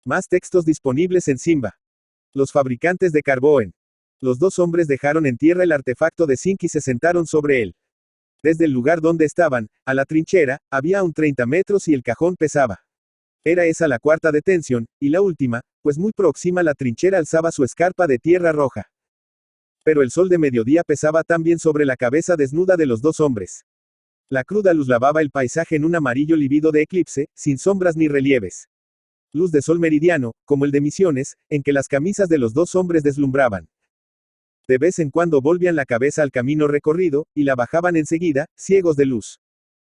Más textos disponibles en Simba. Los fabricantes de carbón. Los dos hombres dejaron en tierra el artefacto de zinc y se sentaron sobre él. Desde el lugar donde estaban, a la trinchera, había un 30 metros y el cajón pesaba. Era esa la cuarta detención, y la última, pues muy próxima la trinchera alzaba su escarpa de tierra roja. Pero el sol de mediodía pesaba también sobre la cabeza desnuda de los dos hombres. La cruda luz lavaba el paisaje en un amarillo lívido de eclipse, sin sombras ni relieves. Luz de sol meridiano, como el de Misiones, en que las camisas de los dos hombres deslumbraban. De vez en cuando volvían la cabeza al camino recorrido, y la bajaban enseguida, ciegos de luz.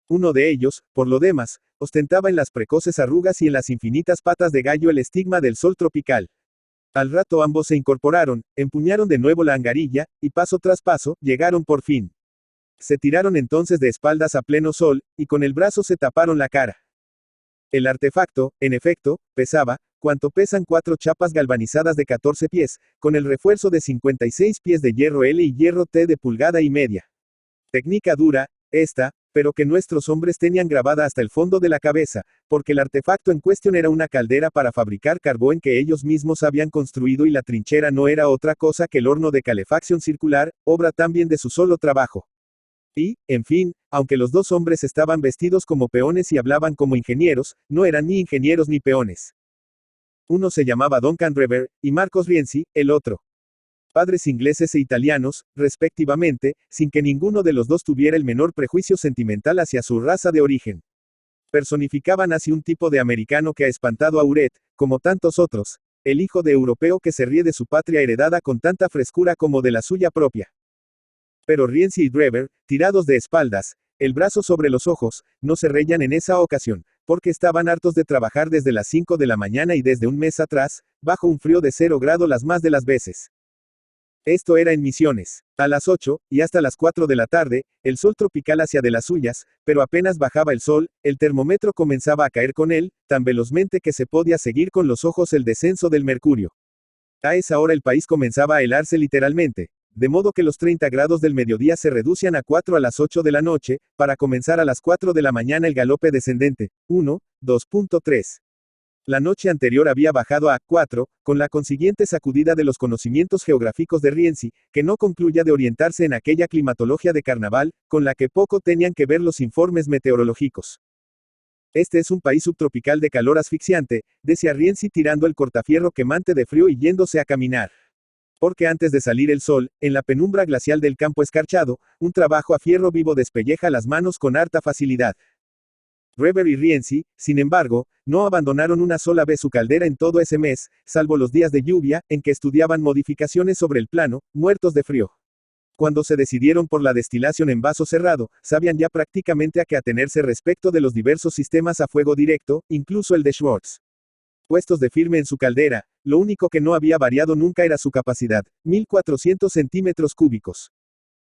Uno de ellos, por lo demás, ostentaba en las precoces arrugas y en las infinitas patas de gallo el estigma del sol tropical. Al rato ambos se incorporaron, empuñaron de nuevo la angarilla, y paso tras paso, llegaron por fin. Se tiraron entonces de espaldas a pleno sol, y con el brazo se taparon la cara. El artefacto, en efecto, pesaba, cuanto pesan 4 chapas galvanizadas de 14 pies, con el refuerzo de 56 pies de hierro L y hierro T de pulgada y media. Técnica dura, esta, pero que nuestros hombres tenían grabada hasta el fondo de la cabeza, porque el artefacto en cuestión era una caldera para fabricar carbón que ellos mismos habían construido y la trinchera no era otra cosa que el horno de calefacción circular, obra también de su solo trabajo. Y, en fin, aunque los dos hombres estaban vestidos como peones y hablaban como ingenieros, no eran ni ingenieros ni peones. Uno se llamaba Duncan Drever, y Marcos Rienzi, el otro. Padres ingleses e italianos, respectivamente, sin que ninguno de los dos tuviera el menor prejuicio sentimental hacia su raza de origen. Personificaban así un tipo de americano que ha espantado a Uret, como tantos otros, el hijo de europeo que se ríe de su patria heredada con tanta frescura como de la suya propia. Pero Rienzi y Drever, tirados de espaldas, el brazo sobre los ojos, no se reían en esa ocasión, porque estaban hartos de trabajar desde las 5 de la mañana y desde un mes atrás, bajo un frío de 0 grado las más de las veces. Esto era en Misiones. A las 8, y hasta las 4 de la tarde, el sol tropical hacía de las suyas, pero apenas bajaba el sol, el termómetro comenzaba a caer con él, tan velozmente que se podía seguir con los ojos el descenso del mercurio. A esa hora el país comenzaba a helarse literalmente, de modo que los 30 grados del mediodía se reducían a 4 a las 8 de la noche, para comenzar a las 4 de la mañana el galope descendente, 1, 2.3. La noche anterior había bajado a 4, con la consiguiente sacudida de los conocimientos geográficos de Rienzi, que no concluya de orientarse en aquella climatología de carnaval, con la que poco tenían que ver los informes meteorológicos. Este es un país subtropical de calor asfixiante, decía Rienzi tirando el cortafierro quemante de frío y yéndose a caminar. Porque antes de salir el sol, en la penumbra glacial del campo escarchado, un trabajo a fierro vivo despelleja las manos con harta facilidad. Drever y Rienzi, sin embargo, no abandonaron una sola vez su caldera en todo ese mes, salvo los días de lluvia, en que estudiaban modificaciones sobre el plano, muertos de frío. Cuando se decidieron por la destilación en vaso cerrado, sabían ya prácticamente a qué atenerse respecto de los diversos sistemas a fuego directo, incluso el de Schwartz. Puestos de firme en su caldera, lo único que no había variado nunca era su capacidad, 1400 centímetros cúbicos.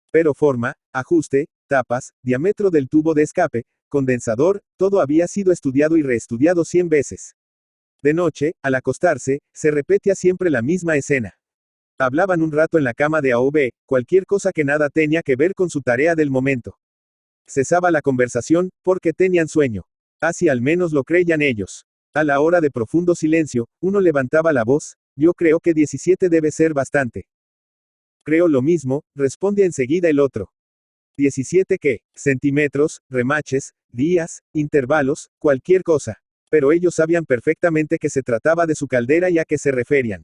Pero forma, ajuste, tapas, diámetro del tubo de escape, condensador, todo había sido estudiado y reestudiado 100 veces. De noche, al acostarse, se repetía siempre la misma escena. Hablaban un rato en la cama de AOB, cualquier cosa que nada tenía que ver con su tarea del momento. Cesaba la conversación, porque tenían sueño. Así al menos lo creían ellos. A la hora de profundo silencio, uno levantaba la voz, yo creo que 17 debe ser bastante. Creo lo mismo, responde enseguida el otro. 17 qué, centímetros, remaches, días, intervalos, cualquier cosa. Pero ellos sabían perfectamente que se trataba de su caldera y a qué se referían.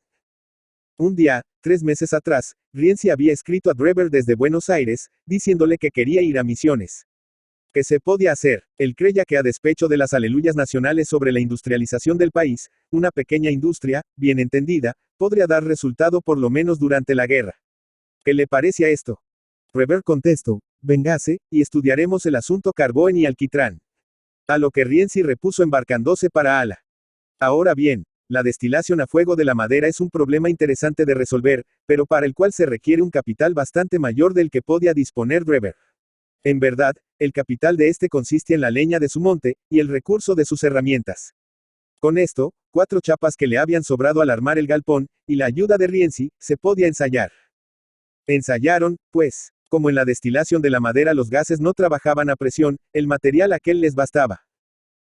Un día, 3 meses atrás, Rienzi había escrito a Drever desde Buenos Aires, diciéndole que quería ir a Misiones. ¿Qué se podía hacer? Él creía que a despecho de las aleluyas nacionales sobre la industrialización del país, una pequeña industria, bien entendida, podría dar resultado por lo menos durante la guerra. ¿Qué le parece a esto? Drever contestó, véngase, y estudiaremos el asunto carbón y alquitrán. A lo que Rienzi repuso embarcándose para Ala. Ahora bien, la destilación a fuego de la madera es un problema interesante de resolver, pero para el cual se requiere un capital bastante mayor del que podía disponer Drever. En verdad, el capital de este consiste en la leña de su monte, y el recurso de sus herramientas. Con esto, 4 chapas que le habían sobrado al armar el galpón, y la ayuda de Rienzi, se podía ensayar. Ensayaron, pues, como en la destilación de la madera los gases no trabajaban a presión, el material aquel les bastaba.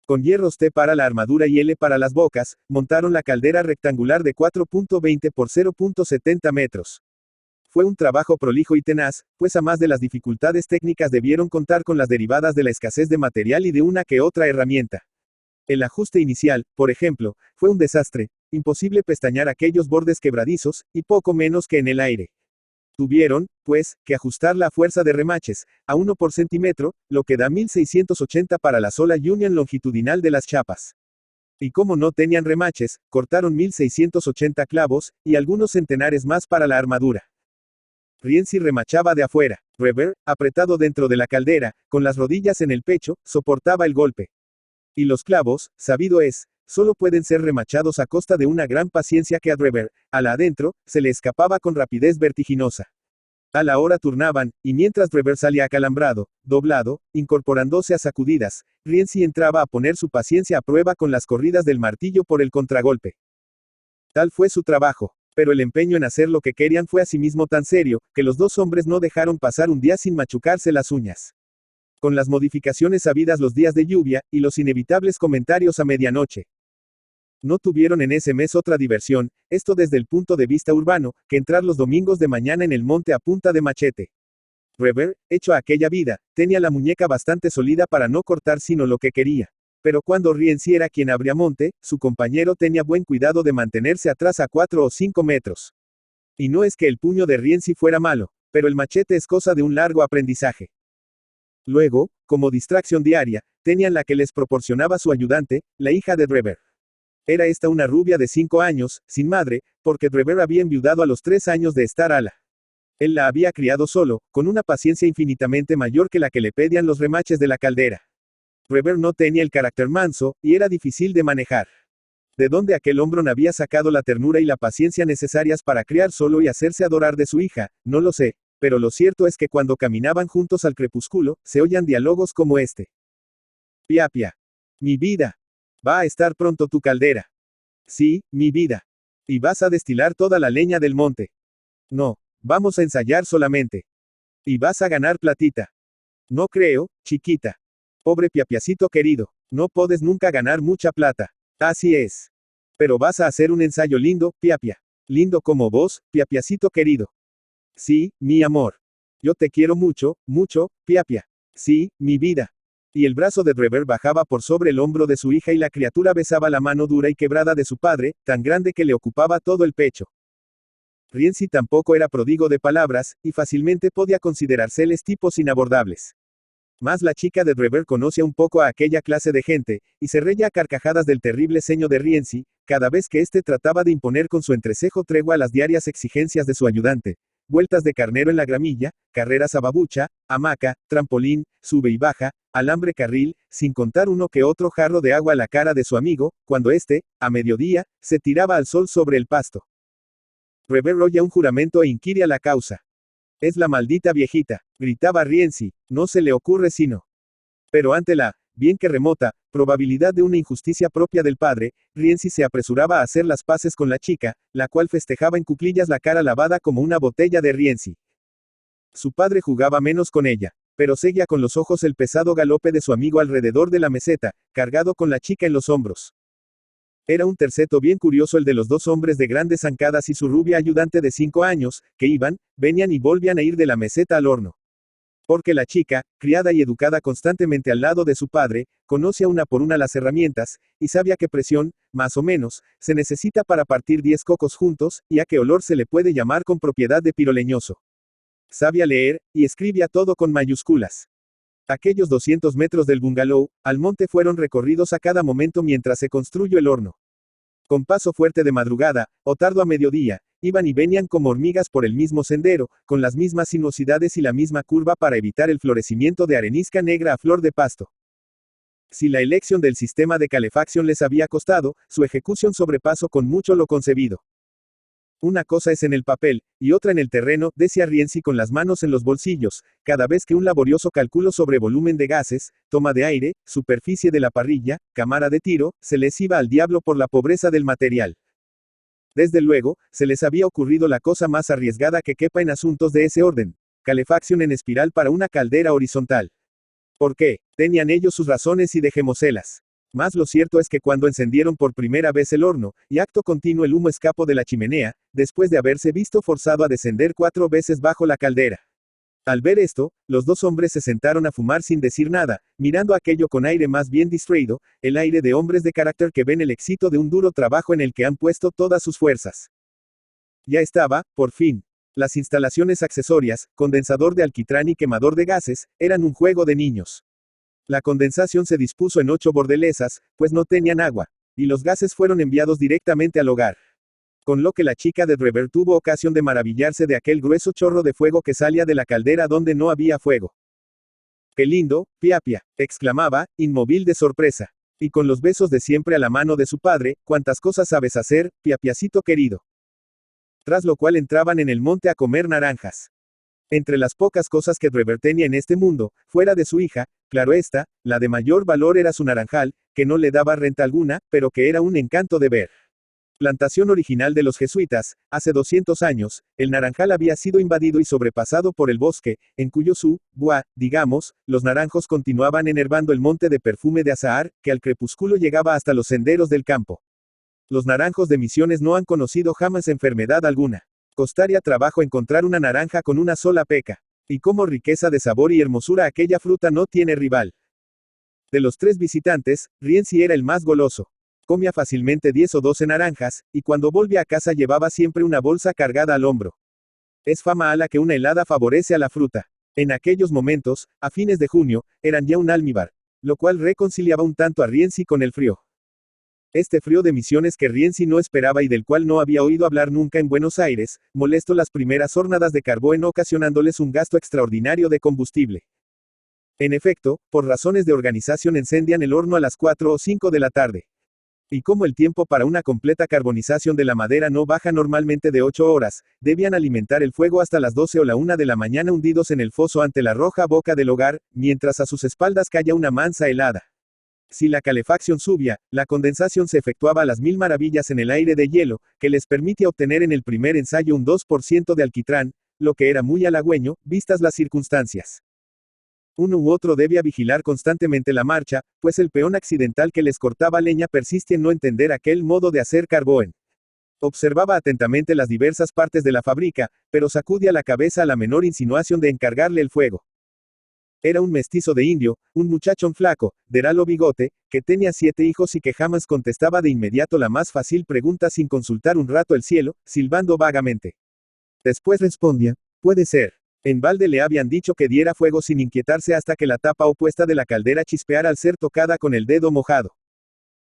Con hierros T para la armadura y L para las bocas, montaron la caldera rectangular de 4.20 por 0.70 metros. Fue un trabajo prolijo y tenaz, pues a más de las dificultades técnicas debieron contar con las derivadas de la escasez de material y de una que otra herramienta. El ajuste inicial, por ejemplo, fue un desastre, imposible pestañear aquellos bordes quebradizos, y poco menos que en el aire. Tuvieron, pues, que ajustar la fuerza de remaches, a 1 por centímetro, lo que da 1680 para la sola unión longitudinal de las chapas. Y como no tenían remaches, cortaron 1680 clavos, y algunos centenares más para la armadura. Rienzi remachaba de afuera. Reber, apretado dentro de la caldera, con las rodillas en el pecho, soportaba el golpe. Y los clavos, sabido es, solo pueden ser remachados a costa de una gran paciencia que a Reber, a la adentro, se le escapaba con rapidez vertiginosa. A la hora turnaban, y mientras Reber salía acalambrado, doblado, incorporándose a sacudidas, Rienzi entraba a poner su paciencia a prueba con las corridas del martillo por el contragolpe. Tal fue su trabajo. Pero el empeño en hacer lo que querían fue asimismo tan serio, que los dos hombres no dejaron pasar un día sin machucarse las uñas. Con las modificaciones habidas los días de lluvia, y los inevitables comentarios a medianoche. No tuvieron en ese mes otra diversión, esto desde el punto de vista urbano, que entrar los domingos de mañana en el monte a punta de machete. Reber, hecho a aquella vida, tenía la muñeca bastante sólida para no cortar sino lo que quería. Pero cuando Rienzi era quien abría monte, su compañero tenía buen cuidado de mantenerse atrás a 4 o 5 metros. Y no es que el puño de Rienzi fuera malo, pero el machete es cosa de un largo aprendizaje. Luego, como distracción diaria, tenían la que les proporcionaba su ayudante, la hija de Reber. Era esta una rubia de 5 años, sin madre, porque Reber había enviudado a los 3 años de estar ala. Él la había criado solo, con una paciencia infinitamente mayor que la que le pedían los remaches de la caldera. Reber no tenía el carácter manso, y era difícil de manejar. ¿De dónde aquel hombre había sacado la ternura y la paciencia necesarias para criar solo y hacerse adorar de su hija? No lo sé, pero lo cierto es que cuando caminaban juntos al crepúsculo, se oían diálogos como este. Piapia. Mi vida. Va a estar pronto tu caldera. Sí, mi vida. Y vas a destilar toda la leña del monte. No, vamos a ensayar solamente. Y vas a ganar platita. No creo, chiquita. Pobre Piapiacito querido, no podes nunca ganar mucha plata. Así es. Pero vas a hacer un ensayo lindo, Piapia. Lindo como vos, Piapiacito querido. Sí, mi amor. Yo te quiero mucho, mucho, Piapia. Sí, mi vida. Y el brazo de Reber bajaba por sobre el hombro de su hija y la criatura besaba la mano dura y quebrada de su padre, tan grande que le ocupaba todo el pecho. Rienzi tampoco era pródigo de palabras, y fácilmente podía considerárseles tipos inabordables. Mas la chica de Reber conocía un poco a aquella clase de gente, y se reía a carcajadas del terrible ceño de Rienzi, cada vez que éste trataba de imponer con su entrecejo tregua a las diarias exigencias de su ayudante. Vueltas de carnero en la gramilla, carreras a babucha, hamaca, trampolín, sube y baja, alambre carril, sin contar uno que otro jarro de agua a la cara de su amigo, cuando éste, a mediodía, se tiraba al sol sobre el pasto. Reber oía un juramento e inquiría la causa. Es la maldita viejita, gritaba Rienzi, no se le ocurre sino. Pero ante la, bien que remota, probabilidad de una injusticia propia del padre, Rienzi se apresuraba a hacer las paces con la chica, la cual festejaba en cuclillas la cara lavada como una botella de Rienzi. Su padre jugaba menos con ella, pero seguía con los ojos el pesado galope de su amigo alrededor de la meseta, cargado con la chica en los hombros. Era un terceto bien curioso el de los dos hombres de grandes zancadas y su rubia ayudante de 5 años, que iban, venían y volvían a ir de la meseta al horno. Porque la chica, criada y educada constantemente al lado de su padre, conoce a una por una las herramientas, y sabe a qué presión, más o menos, se necesita para partir 10 cocos juntos, y a qué olor se le puede llamar con propiedad de piroleñoso. Sabía leer, y escribía todo con mayúsculas. Aquellos 200 metros del bungalow, al monte fueron recorridos a cada momento mientras se construyó el horno. Con paso fuerte de madrugada, o tardo a mediodía, iban y venían como hormigas por el mismo sendero, con las mismas sinuosidades y la misma curva para evitar el florecimiento de arenisca negra a flor de pasto. Si la elección del sistema de calefacción les había costado, su ejecución sobrepasó con mucho lo concebido. Una cosa es en el papel, y otra en el terreno, decía Rienzi con las manos en los bolsillos, cada vez que un laborioso cálculo sobre volumen de gases, toma de aire, superficie de la parrilla, cámara de tiro, se les iba al diablo por la pobreza del material. Desde luego, se les había ocurrido la cosa más arriesgada que quepa en asuntos de ese orden: calefacción en espiral para una caldera horizontal. ¿Por qué? Tenían ellos sus razones y dejémoselas. Mas lo cierto es que cuando encendieron por primera vez el horno, y acto continuo el humo escapó de la chimenea, después de haberse visto forzado a descender 4 veces bajo la caldera. Al ver esto, los dos hombres se sentaron a fumar sin decir nada, mirando aquello con aire más bien distraído, el aire de hombres de carácter que ven el éxito de un duro trabajo en el que han puesto todas sus fuerzas. Ya estaba, por fin. Las instalaciones accesorias, condensador de alquitrán y quemador de gases, eran un juego de niños. La condensación se dispuso en 8 bordelesas, pues no tenían agua, y los gases fueron enviados directamente al hogar. Con lo que la chica de Drever tuvo ocasión de maravillarse de aquel grueso chorro de fuego que salía de la caldera donde no había fuego. ¡Qué lindo, Piapia!, exclamaba, inmóvil de sorpresa. Y con los besos de siempre a la mano de su padre, cuántas cosas sabes hacer, Piapiacito querido. Tras lo cual entraban en el monte a comer naranjas. Entre las pocas cosas que Drever tenía en este mundo, fuera de su hija, claro está, la de mayor valor era su naranjal, que no le daba renta alguna, pero que era un encanto de ver. Plantación original de los jesuitas, hace 200 años, el naranjal había sido invadido y sobrepasado por el bosque, en cuyo digamos, los naranjos continuaban enervando el monte de perfume de azahar, que al crepúsculo llegaba hasta los senderos del campo. Los naranjos de Misiones no han conocido jamás enfermedad alguna. Costaría trabajo encontrar una naranja con una sola peca. Y como riqueza de sabor y hermosura aquella fruta no tiene rival. De los 3 visitantes, Rienzi era el más goloso. Comía fácilmente 10 o 12 naranjas, y cuando volvía a casa llevaba siempre una bolsa cargada al hombro. Es fama a la que una helada favorece a la fruta. En aquellos momentos, a fines de junio, eran ya un almíbar, lo cual reconciliaba un tanto a Rienzi con el frío. Este frío de Misiones que Rienzi no esperaba y del cual no había oído hablar nunca en Buenos Aires, molestó las primeras hornadas de carbón ocasionándoles un gasto extraordinario de combustible. En efecto, por razones de organización encendían el horno a las 4 o 5 de la tarde. Y como el tiempo para una completa carbonización de la madera no baja normalmente de 8 horas, debían alimentar el fuego hasta las 12 o la 1 de la mañana hundidos en el foso ante la roja boca del hogar, mientras a sus espaldas caía una mansa helada. Si la calefacción subía, la condensación se efectuaba a las 1000 maravillas en el aire de hielo, que les permitía obtener en el primer ensayo un 2% de alquitrán, lo que era muy halagüeño, vistas las circunstancias. Uno u otro debía vigilar constantemente la marcha, pues el peón accidental que les cortaba leña persiste en no entender aquel modo de hacer carbón. Observaba atentamente las diversas partes de la fábrica, pero sacudía la cabeza a la menor insinuación de encargarle el fuego. Era un mestizo de indio, un muchachón flaco, de ralo bigote, que tenía 7 hijos y que jamás contestaba de inmediato la más fácil pregunta sin consultar un rato el cielo, silbando vagamente. Después respondía, puede ser. En balde le habían dicho que diera fuego sin inquietarse hasta que la tapa opuesta de la caldera chispeara al ser tocada con el dedo mojado.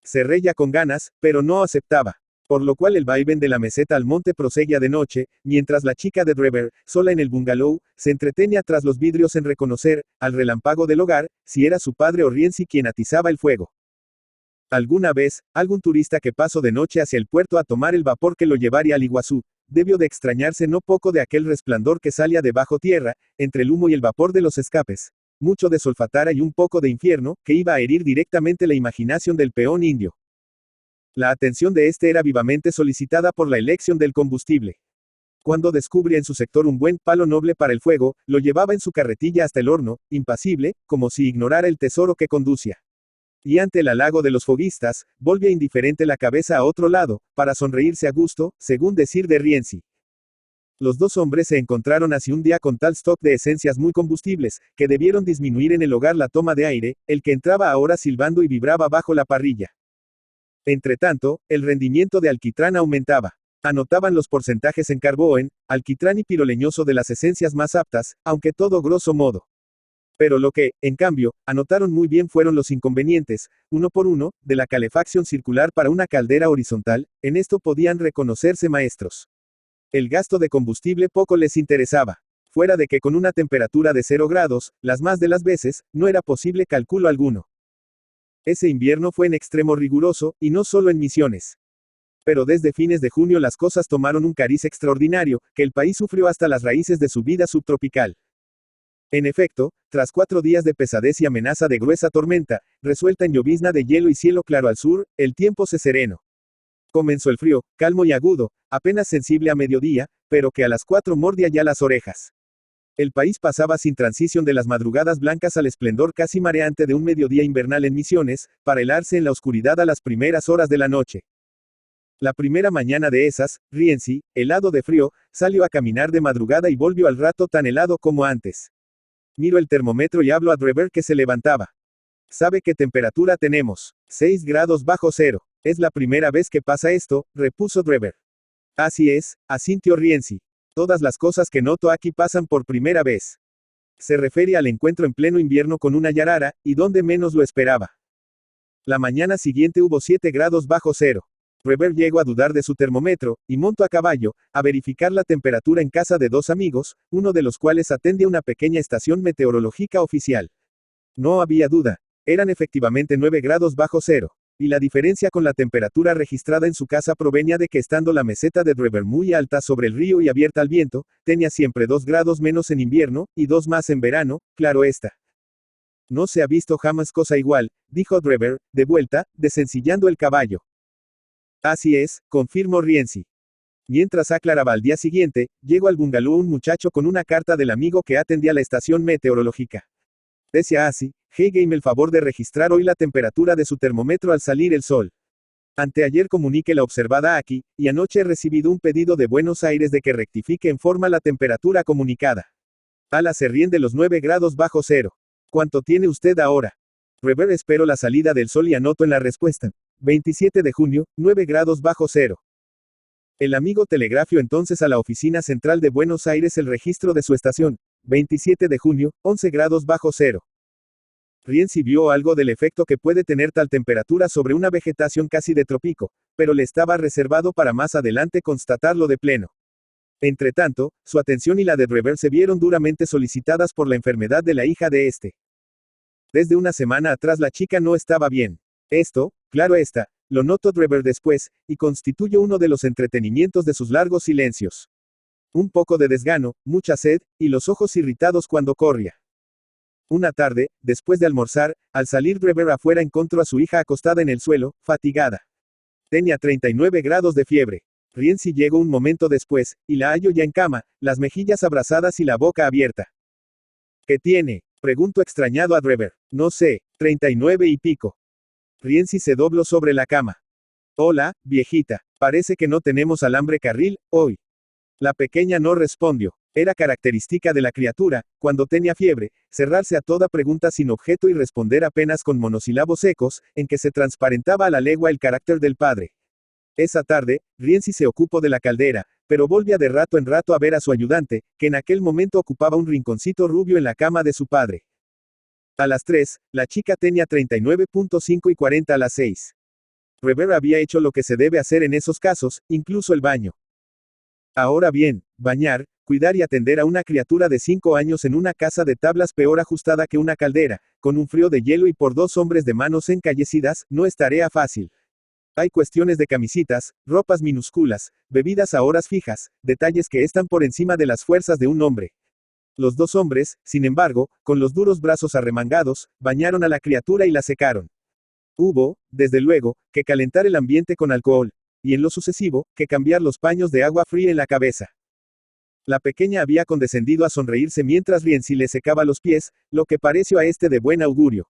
Se reía con ganas, pero no aceptaba. Por lo cual el vaivén de la meseta al monte proseguía de noche, mientras la chica de Drever, sola en el bungalow, se entretenía tras los vidrios en reconocer, al relámpago del hogar, si era su padre o Rienzi quien atizaba el fuego. Alguna vez, algún turista que pasó de noche hacia el puerto a tomar el vapor que lo llevaría al Iguazú, debió de extrañarse no poco de aquel resplandor que salía de bajo tierra, entre el humo y el vapor de los escapes, mucho de solfatara y un poco de infierno, que iba a herir directamente la imaginación del peón indio. La atención de este era vivamente solicitada por la elección del combustible. Cuando descubría en su sector un buen palo noble para el fuego, lo llevaba en su carretilla hasta el horno, impasible, como si ignorara el tesoro que conducía. Y ante el halago de los foguistas, volvía indiferente la cabeza a otro lado, para sonreírse a gusto, según decir de Rienzi. Los dos hombres se encontraron así un día con tal stock de esencias muy combustibles, que debieron disminuir en el hogar la toma de aire, el que entraba ahora silbando y vibraba bajo la parrilla. Entretanto, el rendimiento de alquitrán aumentaba. Anotaban los porcentajes en carbón, alquitrán y piroleñoso de las esencias más aptas, aunque todo grosso modo. Pero lo que, en cambio, anotaron muy bien fueron los inconvenientes, uno por uno, de la calefacción circular para una caldera horizontal, en esto podían reconocerse maestros. El gasto de combustible poco les interesaba. Fuera de que con una temperatura de 0 grados, las más de las veces, no era posible cálculo alguno. Ese invierno fue en extremo riguroso, y no solo en Misiones. Pero desde fines de junio las cosas tomaron un cariz extraordinario, que el país sufrió hasta las raíces de su vida subtropical. En efecto, tras 4 días de pesadez y amenaza de gruesa tormenta, resuelta en llovizna de hielo y cielo claro al sur, el tiempo se serenó. Comenzó el frío, calmo y agudo, apenas sensible a mediodía, pero que a las 4 mordía ya las orejas. El país pasaba sin transición de las madrugadas blancas al esplendor casi mareante de un mediodía invernal en Misiones, para helarse en la oscuridad a las primeras horas de la noche. La primera mañana de esas, Rienzi, helado de frío, salió a caminar de madrugada y volvió al rato tan helado como antes. Miro el termómetro y hablo a Drever que se levantaba. ¿Sabe qué temperatura tenemos? 6 grados bajo cero. Es la primera vez que pasa esto, repuso Drever. Así es, asintió Rienzi. Todas las cosas que noto aquí pasan por primera vez. Se refiere al encuentro en pleno invierno con una yarara, y donde menos lo esperaba. La mañana siguiente hubo 7 grados bajo cero. Drever llegó a dudar de su termómetro, y montó a caballo, a verificar la temperatura en casa de 2 amigos, uno de los cuales atendía una pequeña estación meteorológica oficial. No había duda. Eran efectivamente 9 grados bajo cero. Y la diferencia con la temperatura registrada en su casa provenía de que estando la meseta de Drever muy alta sobre el río y abierta al viento, tenía siempre 2 grados menos en invierno, y 2 más en verano, claro está. No se ha visto jamás cosa igual, dijo Drever, de vuelta, desencillando el caballo. Así es, confirmó Rienzi. Mientras aclaraba al día siguiente, llegó al bungalow un muchacho con una carta del amigo que atendía la estación meteorológica. Decía así: hágame el favor de registrar hoy la temperatura de su termómetro al salir el sol. Anteayer comuniqué la observada aquí, y anoche he recibido un pedido de Buenos Aires de que rectifique en forma la temperatura comunicada. Ala se ríen de los 9 grados bajo cero. ¿Cuánto tiene usted ahora? Drever espero la salida del sol y anoto en la respuesta. 27 de junio, 9 grados bajo cero. El amigo telegrafió entonces a la oficina central de Buenos Aires el registro de su estación. 27 de junio, 11 grados bajo cero. Rienzi vio algo del efecto que puede tener tal temperatura sobre una vegetación casi de trópico, pero le estaba reservado para más adelante constatarlo de pleno. Entretanto, su atención y la de Drever se vieron duramente solicitadas por la enfermedad de la hija de este. Desde una semana atrás la chica no estaba bien. Esto, claro está, lo notó Drever después, y constituyó uno de los entretenimientos de sus largos silencios. Un poco de desgano, mucha sed, y los ojos irritados cuando corría. Una tarde, después de almorzar, al salir Drever afuera encontró a su hija acostada en el suelo, fatigada. Tenía 39 grados de fiebre. Rienzi llegó un momento después, y la halló ya en cama, las mejillas abrasadas y la boca abierta. ¿Qué tiene?, preguntó extrañado a Drever. No sé, 39 y pico. Rienzi se dobló sobre la cama. Hola, viejita, parece que no tenemos alambre carril, hoy. La pequeña no respondió. Era característica de la criatura, cuando tenía fiebre, cerrarse a toda pregunta sin objeto y responder apenas con monosílabos secos, en que se transparentaba a la legua el carácter del padre. Esa tarde, Rienzi se ocupó de la caldera, pero volvía de rato en rato a ver a su ayudante, que en aquel momento ocupaba un rinconcito rubio en la cama de su padre. A las 3, la chica tenía 39.5 y 40 a las 6. Drever había hecho lo que se debe hacer en esos casos, incluso el baño. Ahora bien, bañar, cuidar y atender a una criatura de 5 años en una casa de tablas peor ajustada que una caldera, con un frío de hielo y por 2 hombres de manos encallecidas, no es tarea fácil. Hay cuestiones de camisitas, ropas minúsculas, bebidas a horas fijas, detalles que están por encima de las fuerzas de un hombre. Los 2 hombres, sin embargo, con los duros brazos arremangados, bañaron a la criatura y la secaron. Hubo, desde luego, que calentar el ambiente con alcohol, y en lo sucesivo, que cambiar los paños de agua fría en la cabeza. La pequeña había condescendido a sonreírse mientras Rienzi le secaba los pies, lo que pareció a este de buen augurio.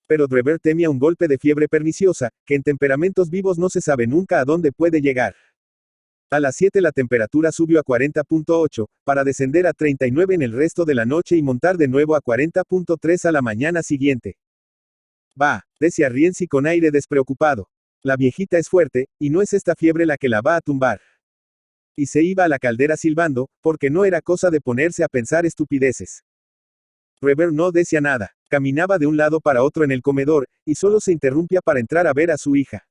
Pero Drever temía un golpe de fiebre perniciosa, que en temperamentos vivos no se sabe nunca a dónde puede llegar. A las 7 la temperatura subió a 40.8, para descender a 39 en el resto de la noche y montar de nuevo a 40.3 a la mañana siguiente. Va, decía Rienzi con aire despreocupado. La viejita es fuerte, y no es esta fiebre la que la va a tumbar. Y se iba a la caldera silbando, porque no era cosa de ponerse a pensar estupideces. Drever no decía nada, caminaba de un lado para otro en el comedor, y solo se interrumpía para entrar a ver a su hija.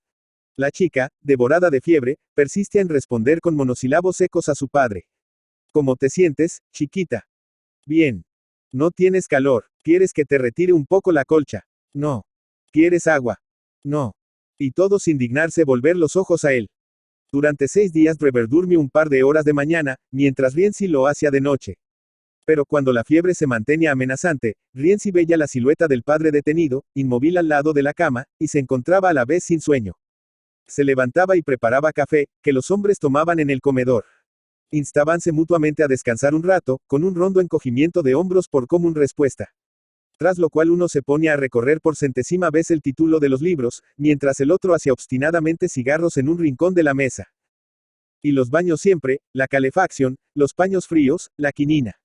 La chica, devorada de fiebre, persistía en responder con monosílabos secos a su padre. ¿Cómo te sientes, chiquita? Bien. ¿No tienes calor? ¿Quieres que te retire un poco la colcha? No. ¿Quieres agua? No. Y todos sin dignarse volver los ojos a él. Durante 6 días Drever durmió un par de horas de mañana, mientras Rienzi lo hacía de noche. Pero cuando la fiebre se mantenía amenazante, Rienzi veía la silueta del padre detenido, inmóvil al lado de la cama, y se encontraba a la vez sin sueño. Se levantaba y preparaba café, que los hombres tomaban en el comedor. Instábanse mutuamente a descansar un rato, con un rondo encogimiento de hombros por común respuesta. Tras lo cual uno se pone a recorrer por centésima vez el título de los libros, mientras el otro hacía obstinadamente cigarros en un rincón de la mesa. Y los baños siempre, la calefacción, los paños fríos, la quinina.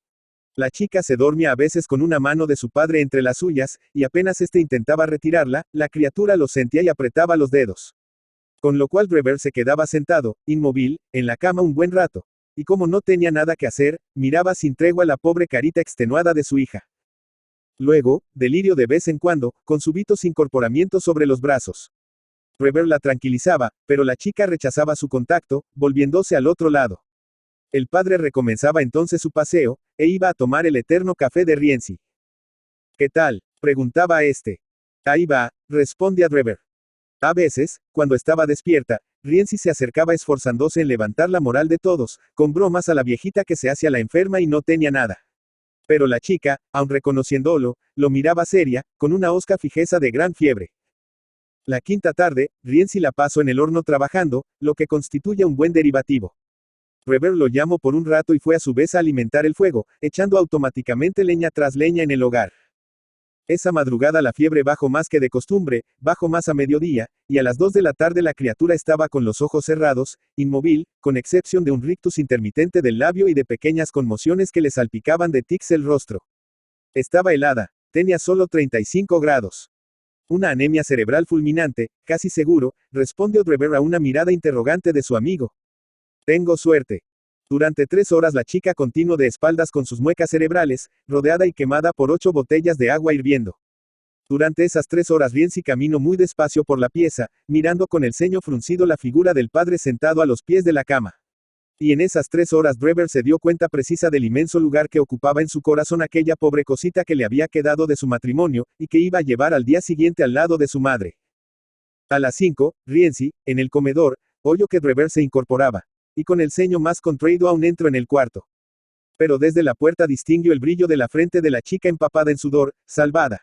La chica se dormía a veces con una mano de su padre entre las suyas, y apenas éste intentaba retirarla, la criatura lo sentía y apretaba los dedos. Con lo cual Drever se quedaba sentado, inmóvil, en la cama un buen rato. Y como no tenía nada que hacer, miraba sin tregua la pobre carita extenuada de su hija. Luego, delirio de vez en cuando, con súbitos incorporamientos sobre los brazos. Drever la tranquilizaba, pero la chica rechazaba su contacto, volviéndose al otro lado. El padre recomenzaba entonces su paseo, e iba a tomar el eterno café de Rienzi. ¿Qué tal?, preguntaba este. Ahí va, respondía Drever. A veces, cuando estaba despierta, Rienzi se acercaba esforzándose en levantar la moral de todos, con bromas a la viejita que se hacía la enferma y no tenía nada. Pero la chica, aun reconociéndolo, lo miraba seria, con una hosca fijeza de gran fiebre. La quinta tarde, Rienzi la pasó en el horno trabajando, lo que constituye un buen derivativo. Drever lo llamó por un rato y fue a su vez a alimentar el fuego, echando automáticamente leña tras leña en el hogar. Esa madrugada la fiebre bajó más que de costumbre, bajó más a mediodía, y a las 2 de la tarde la criatura estaba con los ojos cerrados, inmóvil, con excepción de un rictus intermitente del labio y de pequeñas conmociones que le salpicaban de tics el rostro. Estaba helada, tenía solo 35 grados. Una anemia cerebral fulminante, casi seguro, respondió Drever a una mirada interrogante de su amigo. Tengo suerte. Durante 3 horas la chica continuó de espaldas con sus muecas cerebrales, rodeada y quemada por 8 botellas de agua hirviendo. Durante esas 3 horas Rienzi caminó muy despacio por la pieza, mirando con el ceño fruncido la figura del padre sentado a los pies de la cama. Y en esas 3 horas Drever se dio cuenta precisa del inmenso lugar que ocupaba en su corazón aquella pobre cosita que le había quedado de su matrimonio, y que iba a llevar al día siguiente al lado de su madre. A las 5, Rienzi, en el comedor, oyó que Drever se incorporaba. Y con el ceño más contraído aún entró en el cuarto. Pero desde la puerta distinguió el brillo de la frente de la chica empapada en sudor, salvada.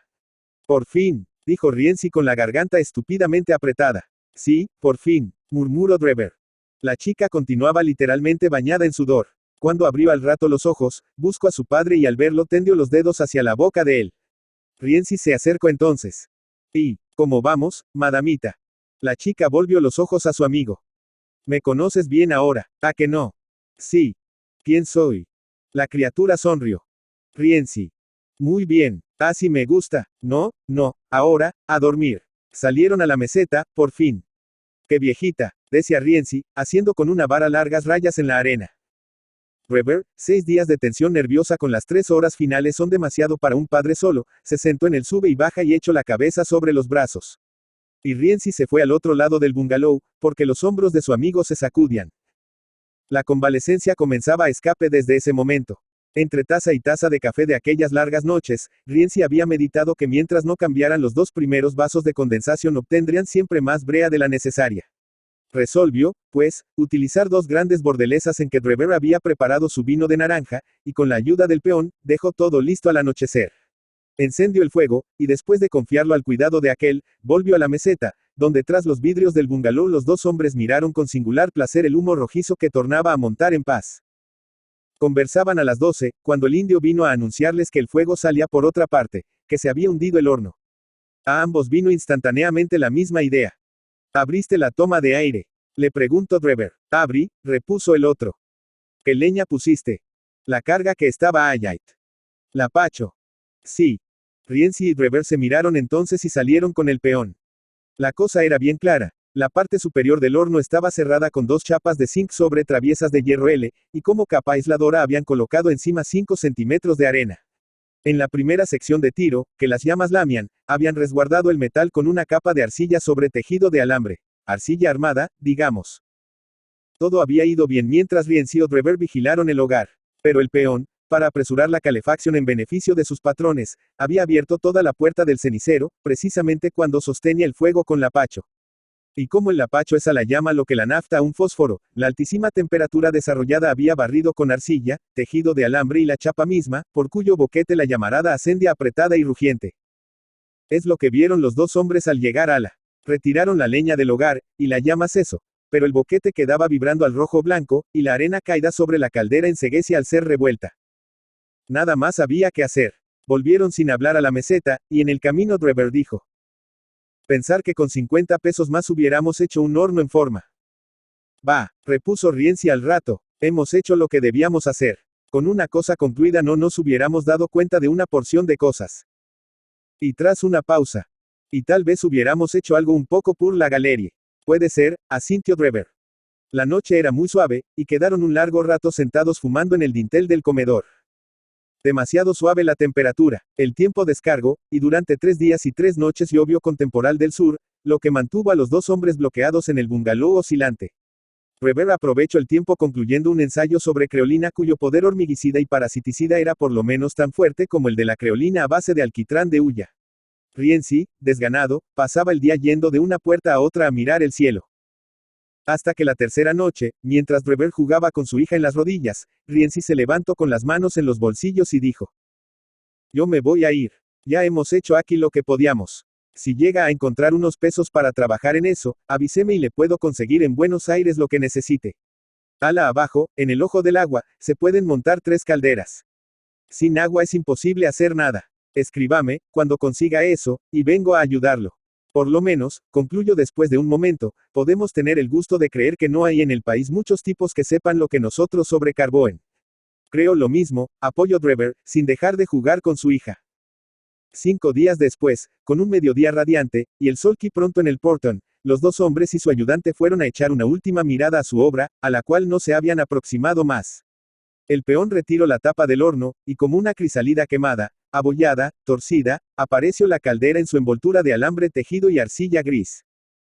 Por fin, dijo Rienzi con la garganta estúpidamente apretada. Sí, por fin, murmuró Drever. La chica continuaba literalmente bañada en sudor. Cuando abrió al rato los ojos, buscó a su padre y al verlo tendió los dedos hacia la boca de él. Rienzi se acercó entonces. ¿Y cómo vamos, madamita? La chica volvió los ojos a su amigo. Me conoces bien ahora, ¿a que no? Sí. ¿Quién soy? La criatura sonrió. Rienzi. Muy bien, así me gusta, no, ahora, a dormir. Salieron a la meseta, por fin. ¡Qué viejita!, decía Rienzi, haciendo con una vara largas rayas en la arena. Drever, 6 días de tensión nerviosa con las 3 horas finales son demasiado para un padre solo, se sentó en el sube y baja y echó la cabeza sobre los brazos. Y Rienzi se fue al otro lado del bungalow, porque los hombros de su amigo se sacudían. La convalecencia comenzaba a escape desde ese momento. Entre taza y taza de café de aquellas largas noches, Rienzi había meditado que mientras no cambiaran los 2 primeros vasos de condensación obtendrían siempre más brea de la necesaria. Resolvió, pues, utilizar 2 grandes bordelesas en que Drever había preparado su vino de naranja, y con la ayuda del peón, dejó todo listo al anochecer. Encendió el fuego, y después de confiarlo al cuidado de aquel, volvió a la meseta, donde tras los vidrios del bungalow los 2 hombres miraron con singular placer el humo rojizo que tornaba a montar en paz. Conversaban a las 12, cuando el indio vino a anunciarles que el fuego salía por otra parte, que se había hundido el horno. A ambos vino instantáneamente la misma idea. ¿Abriste la toma de aire?, le preguntó Drever. Abrí, repuso el otro. ¿Qué leña pusiste? La carga que estaba allá. La pacho. Sí. Rienzi y Drever se miraron entonces y salieron con el peón. La cosa era bien clara. La parte superior del horno estaba cerrada con 2 chapas de zinc sobre traviesas de hierro L, y como capa aisladora habían colocado encima 5 centímetros de arena. En la primera sección de tiro, que las llamas lamían, habían resguardado el metal con una capa de arcilla sobre tejido de alambre. Arcilla armada, digamos. Todo había ido bien mientras Rienzi y Drever vigilaron el hogar. Pero el peón, para apresurar la calefacción en beneficio de sus patrones, había abierto toda la puerta del cenicero, precisamente cuando sostenía el fuego con lapacho. Y como el lapacho es a la llama lo que la nafta a un fósforo, la altísima temperatura desarrollada había barrido con arcilla, tejido de alambre y la chapa misma, por cuyo boquete la llamarada ascendía apretada y rugiente. Es lo que vieron los 2 hombres al llegar a la. Retiraron la leña del hogar, y la llama cesó. pero el boquete quedaba vibrando al rojo blanco, y la arena caída sobre la caldera enceguece al ser revuelta. Nada más había que hacer. Volvieron sin hablar a la meseta, y en el camino Drever dijo: pensar que con 50 pesos más hubiéramos hecho un horno en forma. Bah, repuso Rienzi al rato, hemos hecho lo que debíamos hacer. Con una cosa concluida no nos hubiéramos dado cuenta de una porción de cosas. Y tras una pausa. Y tal vez hubiéramos hecho algo un poco por la galerie. Puede ser, asintió Drever. La noche era muy suave, y quedaron un largo rato sentados fumando en el dintel del comedor. Demasiado suave la temperatura, el tiempo descargó, y durante 3 días y 3 noches llovió con temporal del sur, lo que mantuvo a los dos hombres bloqueados en el bungalow oscilante. Drever aprovechó el tiempo concluyendo un ensayo sobre creolina cuyo poder hormiguicida y parasiticida era por lo menos tan fuerte como el de la creolina a base de alquitrán de hulla. Rienzi, desganado, pasaba el día yendo de una puerta a otra a mirar el cielo. Hasta que la tercera noche, mientras Drever jugaba con su hija en las rodillas, Rienzi se levantó con las manos en los bolsillos y dijo: yo me voy a ir. Ya hemos hecho aquí lo que podíamos. Si llega a encontrar unos pesos para trabajar en eso, avíseme y le puedo conseguir en Buenos Aires lo que necesite. Ala abajo, en el ojo del agua, se pueden montar 3 calderas. Sin agua es imposible hacer nada. Escríbame, cuando consiga eso, y vengo a ayudarlo. Por lo menos, concluyo después de un momento, podemos tener el gusto de creer que no hay en el país muchos tipos que sepan lo que nosotros sobre Carboen. Creo lo mismo, apoyó Drever, sin dejar de jugar con su hija. 5 días después, con un mediodía radiante, y el sol pronto en el portón, los dos hombres y su ayudante fueron a echar una última mirada a su obra, a la cual no se habían aproximado más. El peón retiró la tapa del horno, y como una crisálida quemada, abollada, torcida, apareció la caldera en su envoltura de alambre tejido y arcilla gris.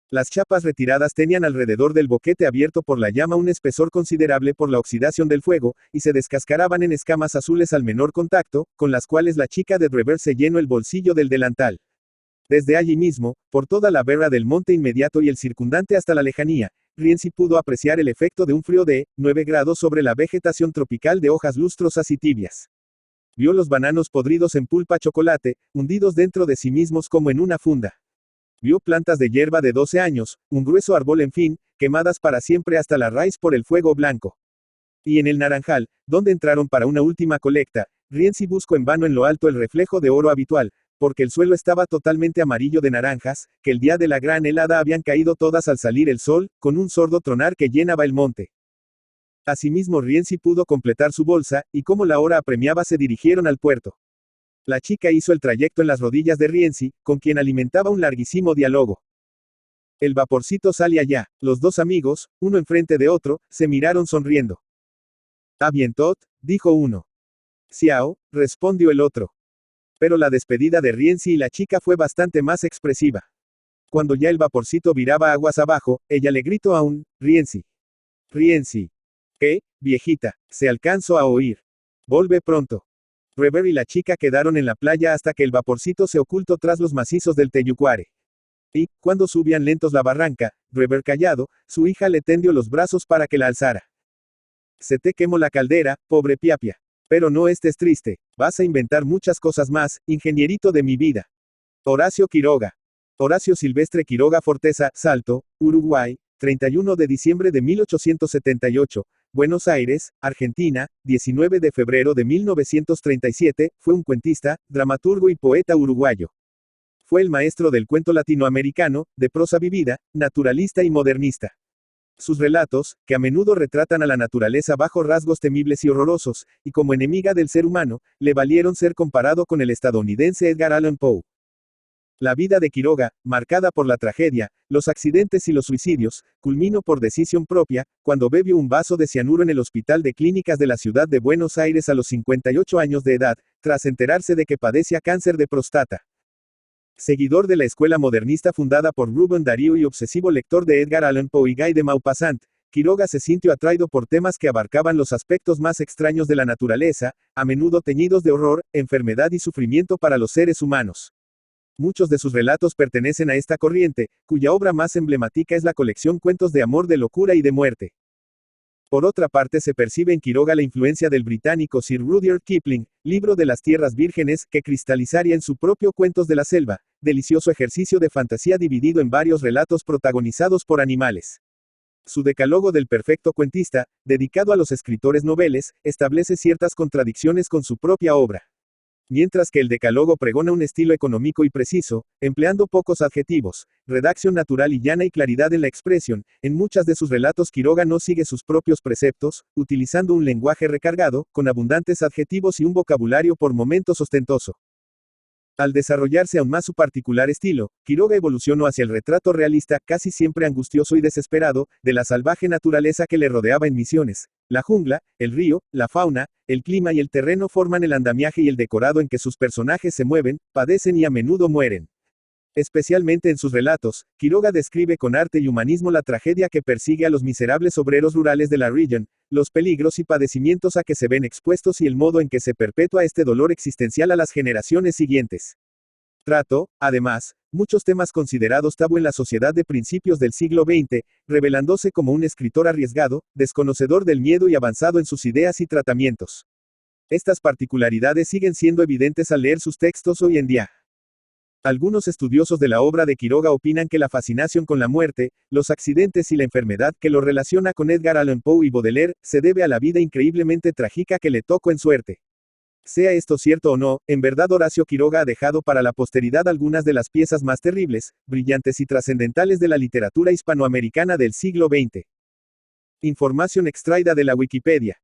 Las chapas retiradas tenían alrededor del boquete abierto por la llama un espesor considerable por la oxidación del fuego, y se descascaraban en escamas azules al menor contacto, con las cuales la chica de Drever se llenó el bolsillo del delantal. Desde allí mismo, por toda la berra del monte inmediato y el circundante hasta la lejanía, Rienzi pudo apreciar el efecto de un frío de 9 grados sobre la vegetación tropical de hojas lustrosas y tibias. Vio los bananos podridos en pulpa chocolate, hundidos dentro de sí mismos como en una funda. Vio plantas de hierba de 12 años, un grueso árbol en fin, quemadas para siempre hasta la raíz por el fuego blanco. Y en el naranjal, donde entraron para una última colecta, Rienzi buscó en vano en lo alto el reflejo de oro habitual, porque el suelo estaba totalmente amarillo de naranjas, que el día de la gran helada habían caído todas al salir el sol, con un sordo tronar que llenaba el monte. Asimismo Rienzi pudo completar su bolsa, y como la hora apremiaba se dirigieron al puerto. La chica hizo el trayecto en las rodillas de Rienzi, con quien alimentaba un larguísimo diálogo. El vaporcito sale allá, los dos amigos, uno enfrente de otro, se miraron sonriendo. «Ah bien tot», dijo uno. «Xiao», respondió el otro. Pero la despedida de Rienzi y la chica fue bastante más expresiva. Cuando ya el vaporcito viraba aguas abajo, ella le gritó aún: «Rienzi. Rienzi. ¿Qué, viejita? Se alcanzó a oír. Volve pronto». Drever y la chica quedaron en la playa hasta que el vaporcito se ocultó tras los macizos del Teyucuare. Y, cuando subían lentos la barranca, Drever callado, su hija le tendió los brazos para que la alzara. «Se te quemó la caldera, pobre Piapia. Pero no estés triste, vas a inventar muchas cosas más, ingenierito de mi vida». Horacio Quiroga. Horacio Silvestre Quiroga Forteza, Salto, Uruguay, 31 de diciembre de 1878, Buenos Aires, Argentina, 19 de febrero de 1937, fue un cuentista, dramaturgo y poeta uruguayo. Fue el maestro del cuento latinoamericano, de prosa vivida, naturalista y modernista. Sus relatos, que a menudo retratan a la naturaleza bajo rasgos temibles y horrorosos, y como enemiga del ser humano, le valieron ser comparado con el estadounidense Edgar Allan Poe. La vida de Quiroga, marcada por la tragedia, los accidentes y los suicidios, culminó por decisión propia, cuando bebió un vaso de cianuro en el Hospital de Clínicas de la ciudad de Buenos Aires a los 58 años de edad, tras enterarse de que padecía cáncer de próstata. Seguidor de la escuela modernista fundada por Rubén Darío y obsesivo lector de Edgar Allan Poe y Guy de Maupassant, Quiroga se sintió atraído por temas que abarcaban los aspectos más extraños de la naturaleza, a menudo teñidos de horror, enfermedad y sufrimiento para los seres humanos. Muchos de sus relatos pertenecen a esta corriente, cuya obra más emblemática es la colección Cuentos de amor, de locura y de muerte. Por otra parte se percibe en Quiroga la influencia del británico Sir Rudyard Kipling, Libro de las Tierras Vírgenes, que cristalizaría en su propio Cuentos de la Selva, delicioso ejercicio de fantasía dividido en varios relatos protagonizados por animales. Su decálogo del perfecto cuentista, dedicado a los escritores noveles, establece ciertas contradicciones con su propia obra. Mientras que el decálogo pregona un estilo económico y preciso, empleando pocos adjetivos, redacción natural y llana y claridad en la expresión, en muchas de sus relatos Quiroga no sigue sus propios preceptos, utilizando un lenguaje recargado, con abundantes adjetivos y un vocabulario por momentos ostentoso. Al desarrollarse aún más su particular estilo, Quiroga evolucionó hacia el retrato realista, casi siempre angustioso y desesperado, de la salvaje naturaleza que le rodeaba en Misiones. La jungla, el río, la fauna, el clima y el terreno forman el andamiaje y el decorado en que sus personajes se mueven, padecen y a menudo mueren. Especialmente en sus relatos, Quiroga describe con arte y humanismo la tragedia que persigue a los miserables obreros rurales de la región, los peligros y padecimientos a que se ven expuestos y el modo en que se perpetúa este dolor existencial a las generaciones siguientes. Trató, además, muchos temas considerados tabú en la sociedad de principios del siglo XX, revelándose como un escritor arriesgado, desconocedor del miedo y avanzado en sus ideas y tratamientos. Estas particularidades siguen siendo evidentes al leer sus textos hoy en día. Algunos estudiosos de la obra de Quiroga opinan que la fascinación con la muerte, los accidentes y la enfermedad que lo relaciona con Edgar Allan Poe y Baudelaire, se debe a la vida increíblemente trágica que le tocó en suerte. Sea esto cierto o no, en verdad Horacio Quiroga ha dejado para la posteridad algunas de las piezas más terribles, brillantes y trascendentales de la literatura hispanoamericana del siglo XX. Información extraída de la Wikipedia.